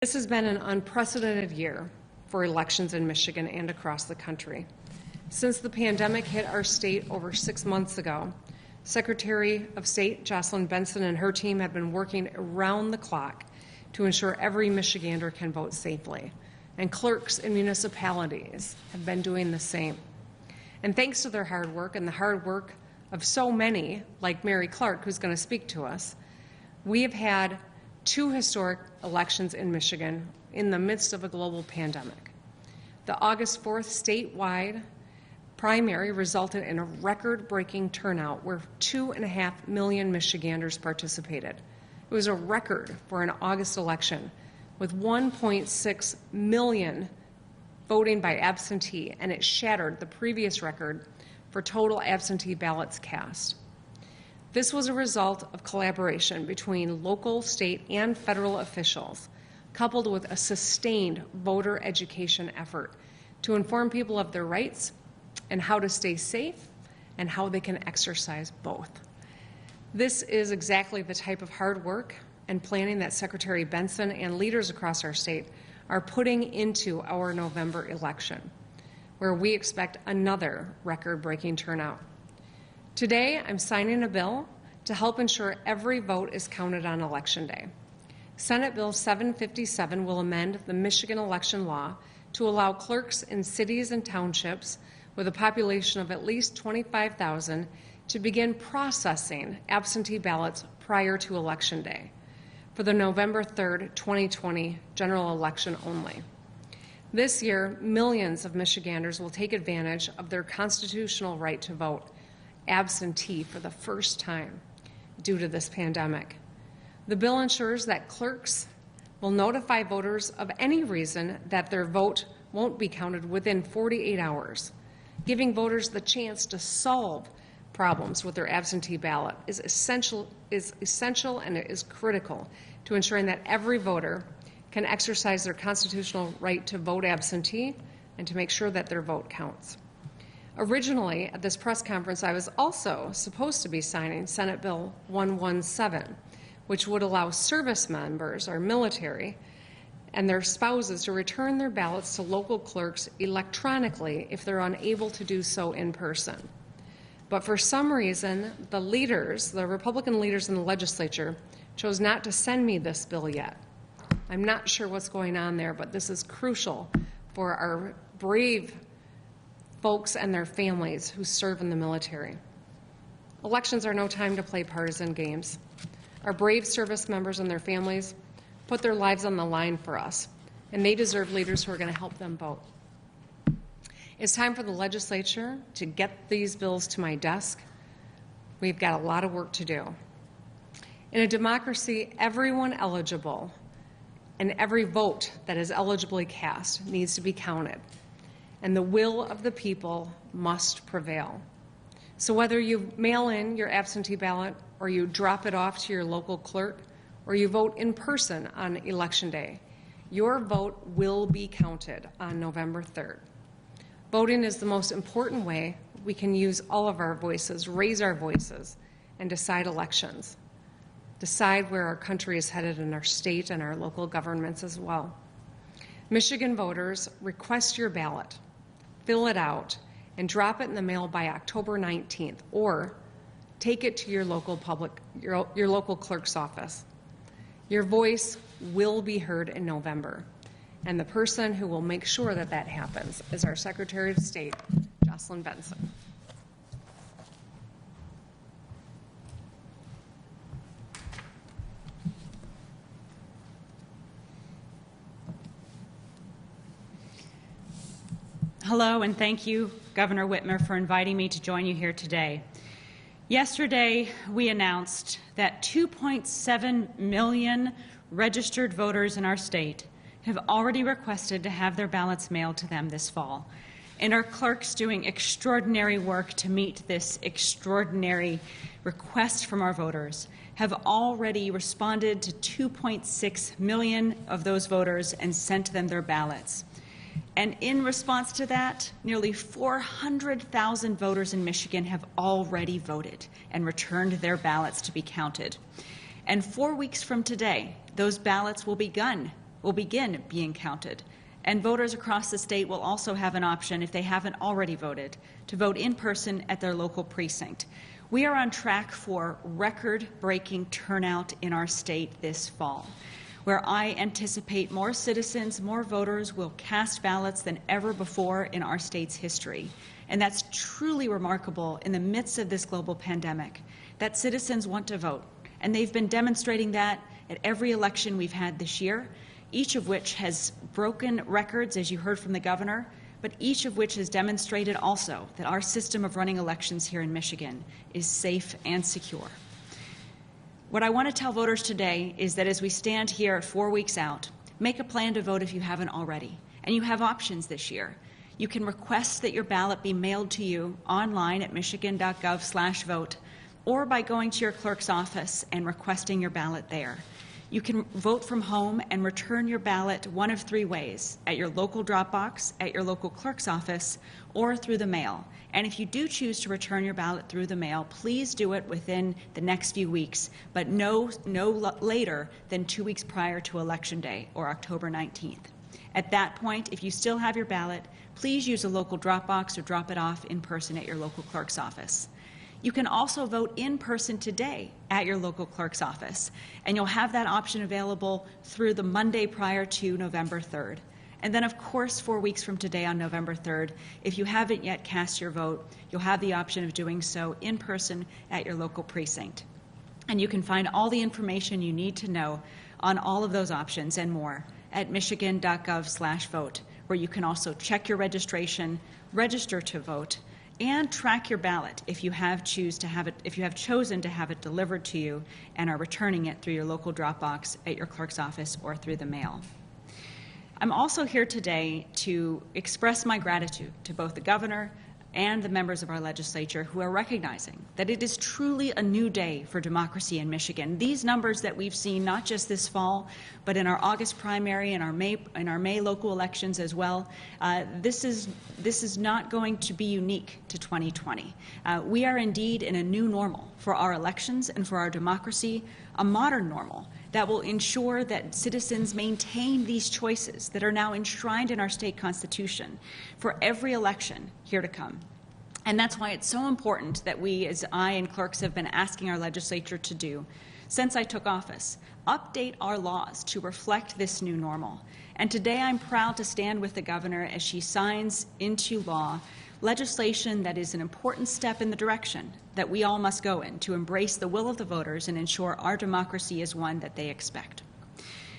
This has been an unprecedented year for elections in Michigan and across the country. Since the pandemic hit our state over 6 months ago, Secretary of State Jocelyn Benson and her team have been working around the clock to ensure every Michigander can vote safely, and clerks in municipalities have been doing the same. And thanks to their hard work and the hard work of so many, like Mary Clark, who's going to speak to us, we have had 2 historic elections in Michigan in the midst of a global pandemic. The August 4th statewide primary resulted in a record-breaking turnout where 2.5 million Michiganders participated. It was a record for an August election with 1.6 million voting by absentee, and it shattered the previous record for total absentee ballots cast. This was a result of collaboration between local, state, and federal officials, coupled with a sustained voter education effort to inform people of their rights and how to stay safe and how they can exercise both. This is exactly the type of hard work and planning that Secretary Benson and leaders across our state are putting into our November election, where we expect another record-breaking turnout. Today, I'm signing a bill to help ensure every vote is counted on Election Day. Senate Bill 757 will amend the Michigan election law to allow clerks in cities and townships with a population of at least 25,000 to begin processing absentee ballots prior to Election Day for the November 3rd, 2020 general election only. This year, millions of Michiganders will take advantage of their constitutional right to vote absentee for the first time due to this pandemic. The bill ensures that clerks will notify voters of any reason that their vote won't be counted within 48 hours. Giving voters the chance to solve problems with their absentee ballot is essential and it is critical to ensuring that every voter can exercise their constitutional right to vote absentee and to make sure that their vote counts. Originally, at this press conference, I was also supposed to be signing Senate Bill 117, which would allow service members, our military, and their spouses to return their ballots to local clerks electronically if they're unable to do so in person. But for some reason, the Republican leaders in the legislature, chose not to send me this bill yet. I'm not sure what's going on there, but this is crucial for our brave folks and their families who serve in the military. Elections are no time to play partisan games. Our brave service members and their families put their lives on the line for us, and they deserve leaders who are going to help them vote. It's time for the legislature to get these bills to my desk. We've got a lot of work to do. In a democracy, everyone eligible and every vote that is eligibly cast needs to be counted, and the will of the people must prevail. So whether you mail in your absentee ballot or you drop it off to your local clerk or you vote in person on Election Day, your vote will be counted on November 3rd. Voting is the most important way we can use all of our voices, raise our voices, and decide elections. Decide where our country is headed in our state and our local governments as well. Michigan voters, request your ballot, fill it out, and drop it in the mail by October 19th, or take it to your local clerk's office. Your voice will be heard in November, and the person who will make sure that that happens is our Secretary of State, Jocelyn Benson. Hello, and thank you, Governor Whitmer, for inviting me to join you here today. Yesterday, we announced that 2.7 million registered voters in our state have already requested to have their ballots mailed to them this fall, and our clerks doing extraordinary work to meet this extraordinary request from our voters have already responded to 2.6 million of those voters and sent them their ballots. And in response to that, nearly 400,000 voters in Michigan have already voted and returned their ballots to be counted. And 4 weeks from today, those ballots will begun will begin being counted. And voters across the state will also have an option, if they haven't already voted, to vote in person at their local precinct. We are on track for record-breaking turnout in our state this fall, where I anticipate more citizens, more voters will cast ballots than ever before in our state's history. And that's truly remarkable in the midst of this global pandemic, that citizens want to vote. And they've been demonstrating that at every election we've had this year, each of which has broken records, as you heard from the governor, but each of which has demonstrated also that our system of running elections here in Michigan is safe and secure. What I want to tell voters today is that as we stand here 4 weeks out, make a plan to vote if you haven't already. And you have options this year. You can request that your ballot be mailed to you online at michigan.gov/vote, or by going to your clerk's office and requesting your ballot there. You can vote from home and return your ballot one of 3 ways: at your local drop box, at your local clerk's office, or through the mail. And if you do choose to return your ballot through the mail, please do it within the next few weeks, but no later than 2 weeks prior to Election Day, or October 19th. At that point, if you still have your ballot, please use a local drop box or drop it off in person at your local clerk's office. You can also vote in person today at your local clerk's office, and you'll have that option available through the Monday prior to November 3rd. And then, of course, 4 weeks from today on November 3rd, if you haven't yet cast your vote, you'll have the option of doing so in person at your local precinct. And you can find all the information you need to know on all of those options and more at michigan.gov/vote, where you can also check your registration, register to vote, and track your ballot if you have chosen to have it delivered to you and are returning it through your local drop box at your clerk's office or through the mail. I'm also here today to express my gratitude to both the governor and the members of our legislature who are recognizing that it is truly a new day for democracy in Michigan. These numbers that we've seen, not just this fall, but in our August primary and our May local elections as well, this is not going to be unique to 2020. We are indeed in a new normal for our elections and for our democracy, a modern normal that will ensure that citizens maintain these choices that are now enshrined in our state constitution for every election here to come. And that's why it's so important that we, as I and clerks have been asking our legislature to do since I took office, update our laws to reflect this new normal. And today I'm proud to stand with the governor as she signs into law legislation that is an important step in the direction that we all must go in to embrace the will of the voters and ensure our democracy is one that they expect.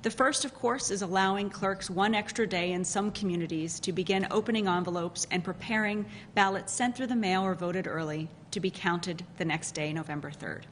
The first, of course, is allowing clerks 1 extra day in some communities to begin opening envelopes and preparing ballots sent through the mail or voted early to be counted the next day, November 3rd.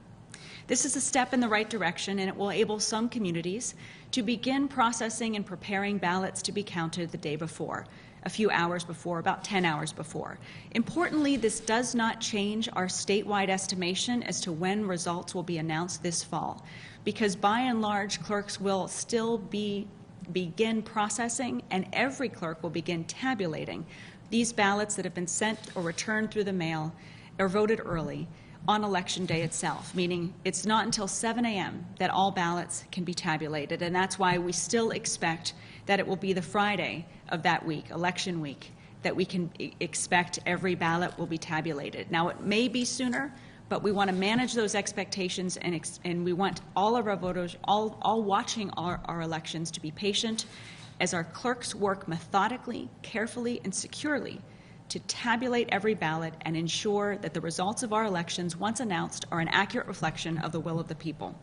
This is a step in the right direction, and it will enable some communities to begin processing and preparing ballots to be counted the day before, a few hours before, about 10 hours before. Importantly, this does not change our statewide estimation as to when results will be announced this fall, because by and large, clerks will still begin processing, and every clerk will begin tabulating these ballots that have been sent or returned through the mail or voted early on Election Day itself, meaning it's not until 7 a.m. that all ballots can be tabulated, and that's why we still expect that it will be the Friday of that week, election week, that we can expect every ballot will be tabulated. Now, it may be sooner, but we want to manage those expectations, and we want all of our voters, all watching our elections, to be patient as our clerks work methodically, carefully, and securely to tabulate every ballot and ensure that the results of our elections, once announced, are an accurate reflection of the will of the people.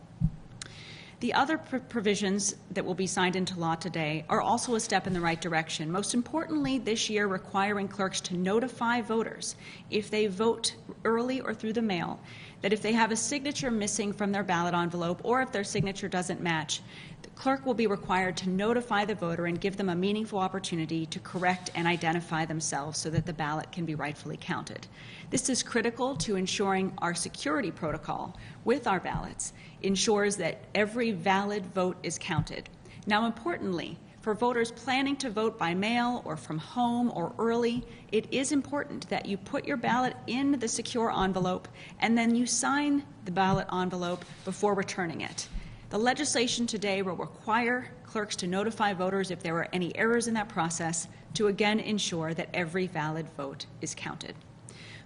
The other provisions that will be signed into law today are also a step in the right direction. Most importantly, this year requiring clerks to notify voters if they vote early or through the mail, that if they have a signature missing from their ballot envelope or if their signature doesn't match, the clerk will be required to notify the voter and give them a meaningful opportunity to correct and identify themselves so that the ballot can be rightfully counted. This is critical to ensuring our security protocol with our ballots ensures that every valid vote is counted. Now, importantly, for voters planning to vote by mail or from home or early, it is important that you put your ballot in the secure envelope and then you sign the ballot envelope before returning it. The legislation today will require clerks to notify voters if there are any errors in that process to again ensure that every valid vote is counted.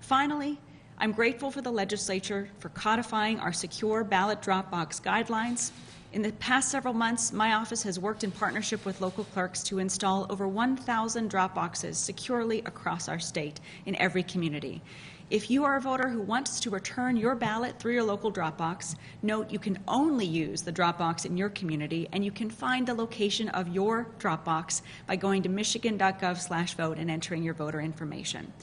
Finally, I'm grateful for the legislature for codifying our secure ballot drop box guidelines. In the past several months, my office has worked in partnership with local clerks to install over 1,000 drop boxes securely across our state in every community. If you are a voter who wants to return your ballot through your local drop box, note you can only use the drop box in your community, and you can find the location of your drop box by going to michigan.gov/vote and entering your voter information.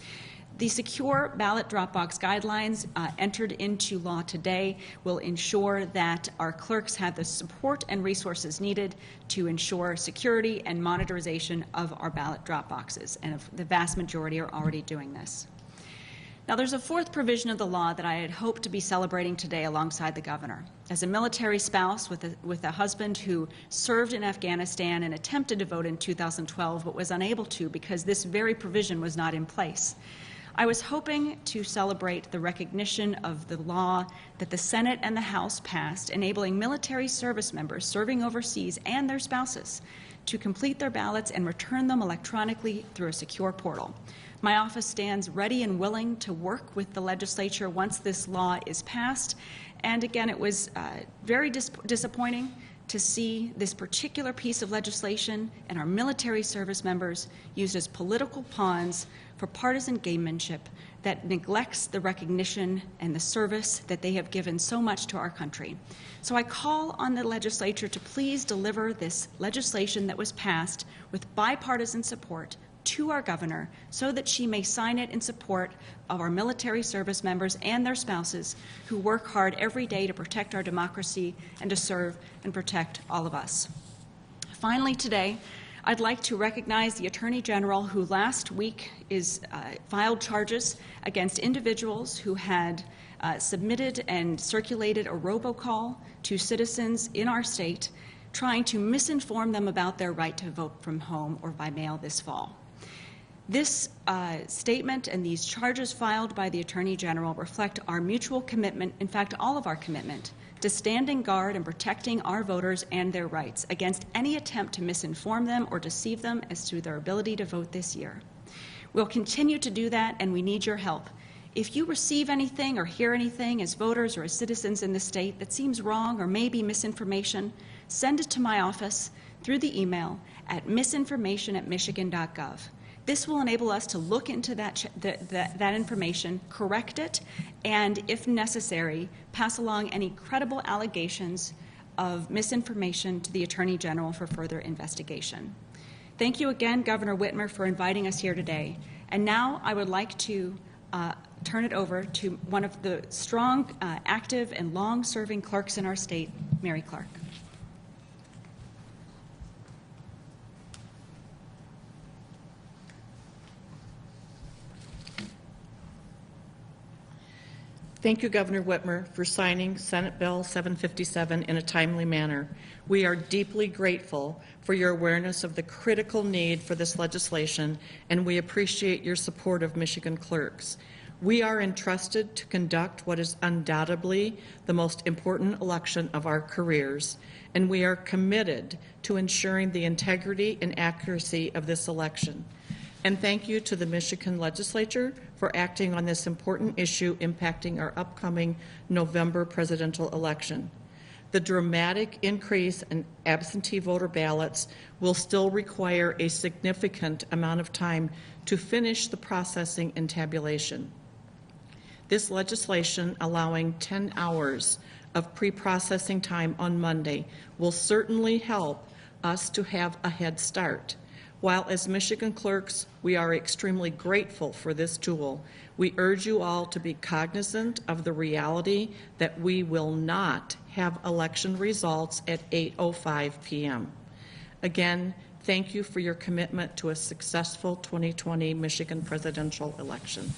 The secure ballot drop box guidelines entered into law today will ensure that our clerks have the support and resources needed to ensure security and monitorization of our ballot drop boxes, and the vast majority are already doing this. Now, there's a fourth provision of the law that I had hoped to be celebrating today alongside the governor. As a military spouse with a husband who served in Afghanistan and attempted to vote in 2012 but was unable to because this very provision was not in place, I was hoping to celebrate the recognition of the law that the Senate and the House passed, enabling military service members serving overseas and their spouses to complete their ballots and return them electronically through a secure portal. My office stands ready and willing to work with the legislature once this law is passed. And again, it was very disappointing to see this particular piece of legislation and our military service members used as political pawns for partisan gamemanship that neglects the recognition and the service that they have given so much to our country. So I call on the legislature to please deliver this legislation that was passed with bipartisan support to our governor so that she may sign it in support of our military service members and their spouses who work hard every day to protect our democracy and to serve and protect all of us. Finally today, I'd like to recognize the Attorney General who last week filed charges against individuals who had submitted and circulated a robocall to citizens in our state trying to misinform them about their right to vote from home or by mail this fall. This statement and these charges filed by the Attorney General reflect our mutual commitment, in fact, all of our commitment, to standing guard and protecting our voters and their rights against any attempt to misinform them or deceive them as to their ability to vote this year. We'll continue to do that, and we need your help. If you receive anything or hear anything as voters or as citizens in the state that seems wrong or may be misinformation, send it to my office through the email at misinformation@michigan.gov. This will enable us to look into that information, correct it, and, if necessary, pass along any credible allegations of misinformation to the Attorney General for further investigation. Thank you again, Governor Whitmer, for inviting us here today. And now I would like to turn it over to one of the strong, active, and long-serving clerks in our state, Mary Clark. Thank you, Governor Whitmer, for signing Senate Bill 757 in a timely manner. We are deeply grateful for your awareness of the critical need for this legislation, and we appreciate your support of Michigan clerks. We are entrusted to conduct what is undoubtedly the most important election of our careers, and we are committed to ensuring the integrity and accuracy of this election. And thank you to the Michigan Legislature for acting on this important issue impacting our upcoming November presidential election. The dramatic increase in absentee voter ballots will still require a significant amount of time to finish the processing and tabulation. This legislation, allowing 10 hours of pre-processing time on Monday, will certainly help us to have a head start. While as Michigan clerks, we are extremely grateful for this tool, we urge you all to be cognizant of the reality that we will not have election results at 8:05 p.m. Again, thank you for your commitment to a successful 2020 Michigan presidential election.